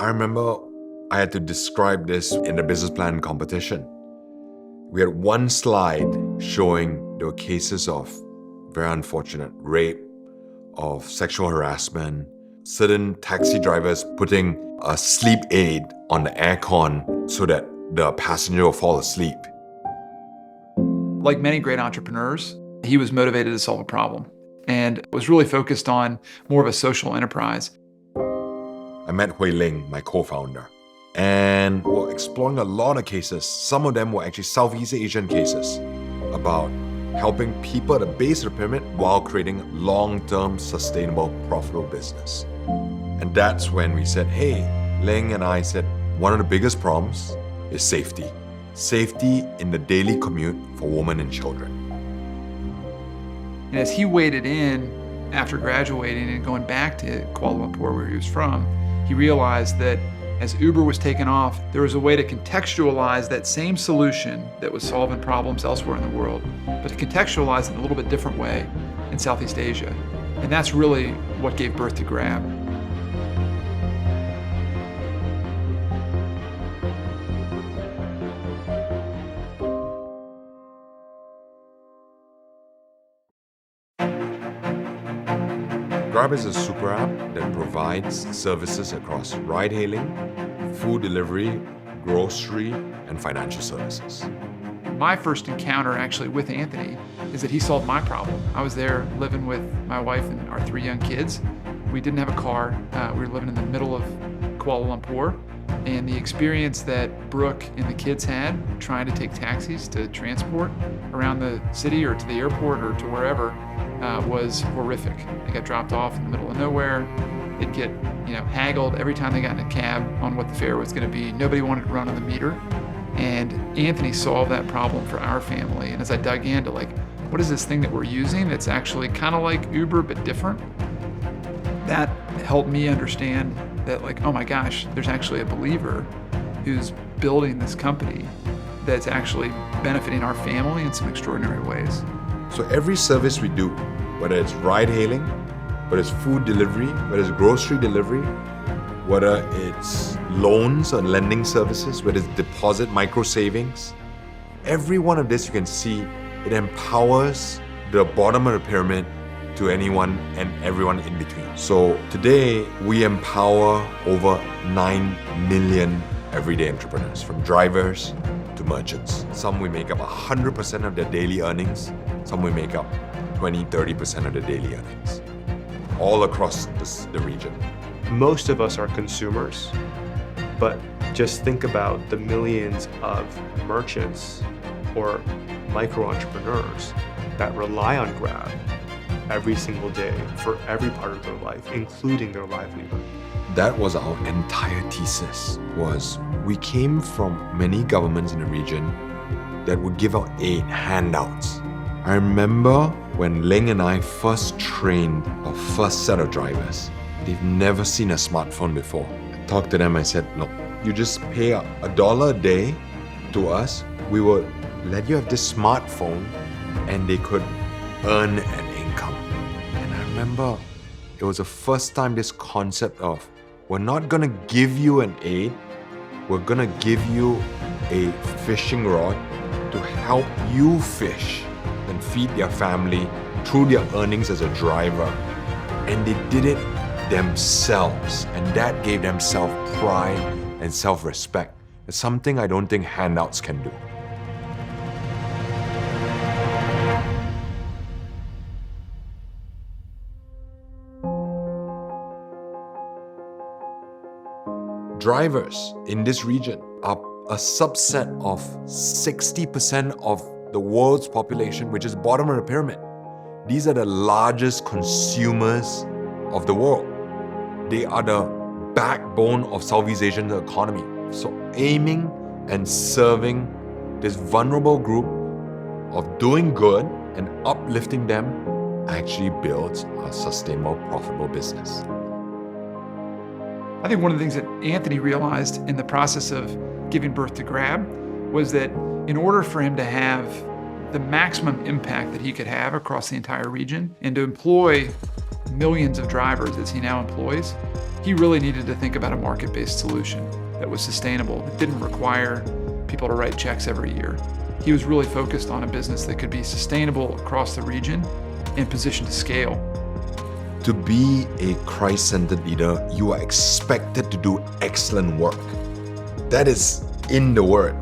I remember I had to describe this in the business plan competition. We had one slide showing there were cases of very unfortunate rape, of sexual harassment, certain taxi drivers putting a sleep aid on the aircon so that the passenger will fall asleep. Like many great entrepreneurs, he was motivated to solve a problem and was really focused on more of a social enterprise. I met Ling, my co-founder, and we're exploring a lot of cases. Some of them were actually Southeast Asian cases about helping people at the base of the pyramid while creating long-term, sustainable, profitable business. And that's when we said, hey, Ling and I said, one of the biggest problems is safety. Safety in the daily commute for women and children. And as he waded in after graduating and going back to Kuala Lumpur, where he was from, he realized that as Uber was taking off, there was a way to contextualize that same solution that was solving problems elsewhere in the world, but to contextualize it in a little bit different way in Southeast Asia. And that's really what gave birth to Grab. Grab is a super app that provides services across ride-hailing, food delivery, grocery, and financial services. My first encounter actually with Anthony is that he solved my problem. I was there living with my wife and our 3 young kids. We didn't have a car. We were living in the middle of Kuala Lumpur. And the experience that Brooke and the kids had trying to take taxis to transport around the city or to the airport or to wherever was horrific. They got dropped off in the middle of nowhere. They'd get, haggled every time they got in a cab on what the fare was going to be. Nobody wanted to run on the meter. And Anthony solved that problem for our family. And as I dug into what is this thing that we're using that's actually kind of like Uber but different? That helped me understand that oh my gosh, there's actually a believer who's building this company that's actually benefiting our family in some extraordinary ways. So every service we do, whether it's ride-hailing, whether it's food delivery, whether it's grocery delivery, whether it's loans or lending services, whether it's deposit micro savings, every one of this you can see, it empowers the bottom of the pyramid to anyone and everyone in between. So today, we empower over 9 million everyday entrepreneurs, from drivers to merchants. Some we make up 100% of their daily earnings. Some we make up 20, 30% of their daily earnings, all across the region. Most of us are consumers, but just think about the millions of merchants or micro entrepreneurs that rely on Grab every single day for every part of their life, including their livelihood. That was our entire thesis, was we came from many governments in the region that would give out aid, handouts. I remember when Ling and I first trained our first set of drivers. They've never seen a smartphone before. I talked to them, I said, look, you just pay $1 a day to us. We will let you have this smartphone and they could earn an income. And I remember it was the first time this concept of, we're not gonna give you an aid, we're gonna give you a fishing rod to help you fish and feed their family through their earnings as a driver. And they did it themselves, and that gave them self-pride and self-respect. It's something I don't think handouts can do. Drivers in this region are a subset of 60% of the world's population, which is bottom of the pyramid. These are the largest consumers of the world. They are the backbone of Southeast Asian economy. So aiming and serving this vulnerable group of doing good and uplifting them actually builds a sustainable, profitable business. I think one of the things that Anthony realized in the process of giving birth to Grab was that in order for him to have the maximum impact that he could have across the entire region and to employ millions of drivers as he now employs, He really needed to think about a market-based solution that was sustainable, that didn't require people to write checks every year. He was really focused on a business that could be sustainable across the region and positioned to scale. To be a Christ-centered leader, you are expected to do excellent work. That is in the word.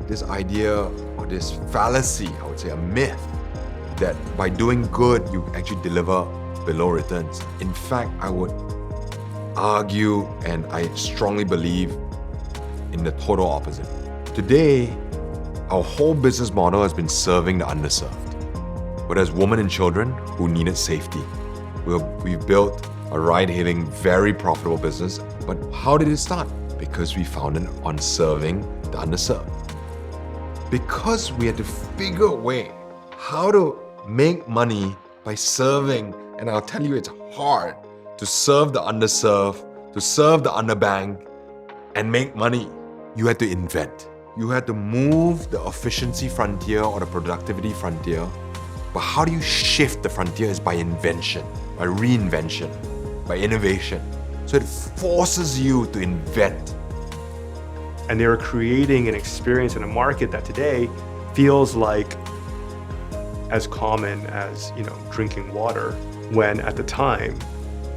This idea or this fallacy, I would say a myth, that by doing good, you actually deliver below returns. In fact, I would argue and I strongly believe in the total opposite. Today, our whole business model has been serving the underserved. Whether it's women and children who needed safety. We've built a ride-hailing, very profitable business. But how did it start? Because we founded on serving the underserved. Because we had to figure a way how to make money by serving, and I'll tell you it's hard to serve the underserved, to serve the underbanked, and make money. You had to invent. You had to move the efficiency frontier or the productivity frontier. But how do you shift the frontier is by invention, by reinvention, by innovation. So it forces you to invent. And they were creating an experience in a market that today feels like as common as, drinking water, when at the time,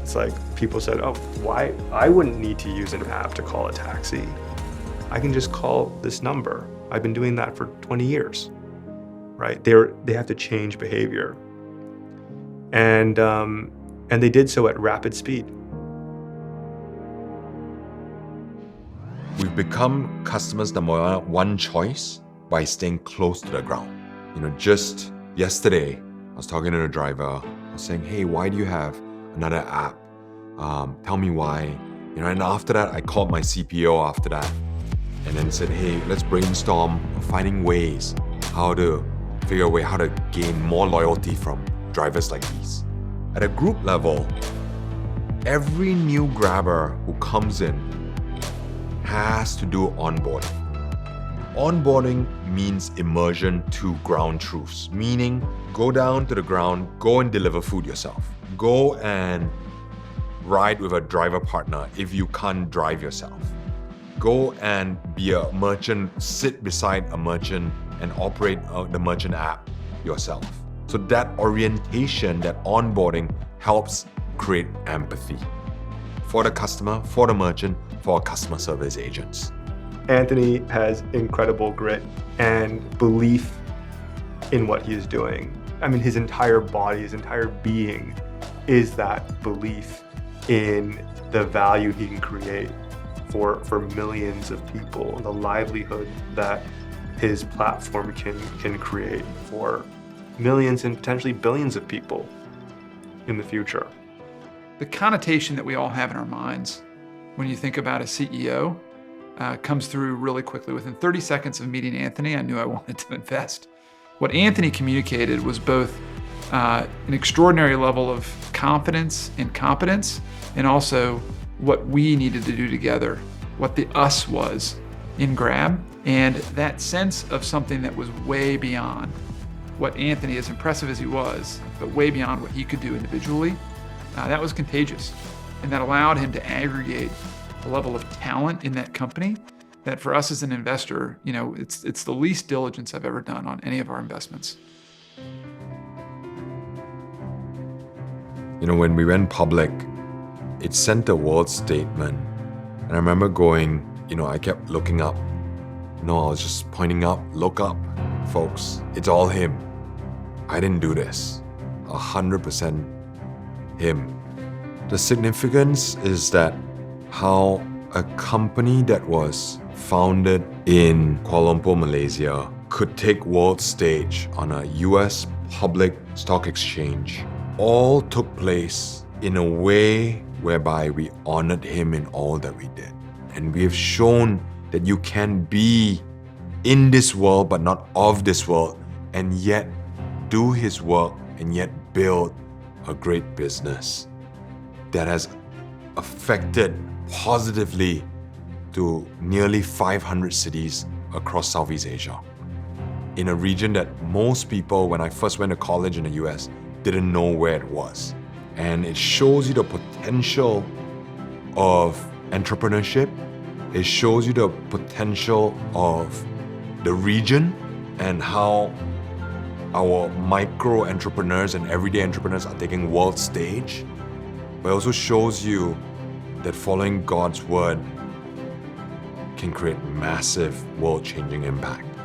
it's like people said, oh, why? I wouldn't need to use an app to call a taxi. I can just call this number. I've been doing that for 20 years, right? They have to change behavior. And they did so at rapid speed. We've become customers' number one choice by staying close to the ground. Just yesterday, I was talking to the driver. I was saying, hey, why do you have another app? Tell me why. And after that, I called my CPO after that and then said, hey, let's brainstorm finding ways how to figure a way how to gain more loyalty from drivers like these. At a group level, every new grabber who comes in has to do onboarding. Onboarding means immersion to ground truths, meaning go down to the ground, go and deliver food yourself. Go and ride with a driver partner if you can't drive yourself. Go and be a merchant, sit beside a merchant and operate the merchant app yourself. So that orientation, that onboarding helps create empathy for the customer, for the merchant, for our customer service agents. Anthony has incredible grit and belief in what he is doing. I mean, his entire body, his entire being is that belief in the value he can create for millions of people, the livelihood that his platform can create for millions and potentially billions of people in the future. The connotation that we all have in our minds when you think about a CEO comes through really quickly. Within 30 seconds of meeting Anthony, I knew I wanted to invest. What Anthony communicated was both an extraordinary level of confidence and competence, and also what we needed to do together, what the us was in Grab, and that sense of something that was way beyond what Anthony, as impressive as he was, but way beyond what he could do individually. That was contagious, and that allowed him to aggregate a level of talent in that company that for us as an investor, it's the least diligence I've ever done on any of our investments. When we went public, it sent a world statement. And I remember going, I kept looking up. I was just pointing up, look up, folks. It's all him. I didn't do this. 100% him. The significance is that how a company that was founded in Kuala Lumpur, Malaysia, could take world stage on a US public stock exchange, all took place in a way whereby we honored him in all that we did. And we have shown that you can be in this world but not of this world, and yet do his work and yet build a great business that has affected positively to nearly 500 cities across Southeast Asia, in a region that most people, when I first went to college in the US, didn't know where it was. And it shows you the potential of entrepreneurship. It shows you the potential of the region and how our micro entrepreneurs and everyday entrepreneurs are taking world stage. But it also shows you that following God's word can create massive world-changing impact.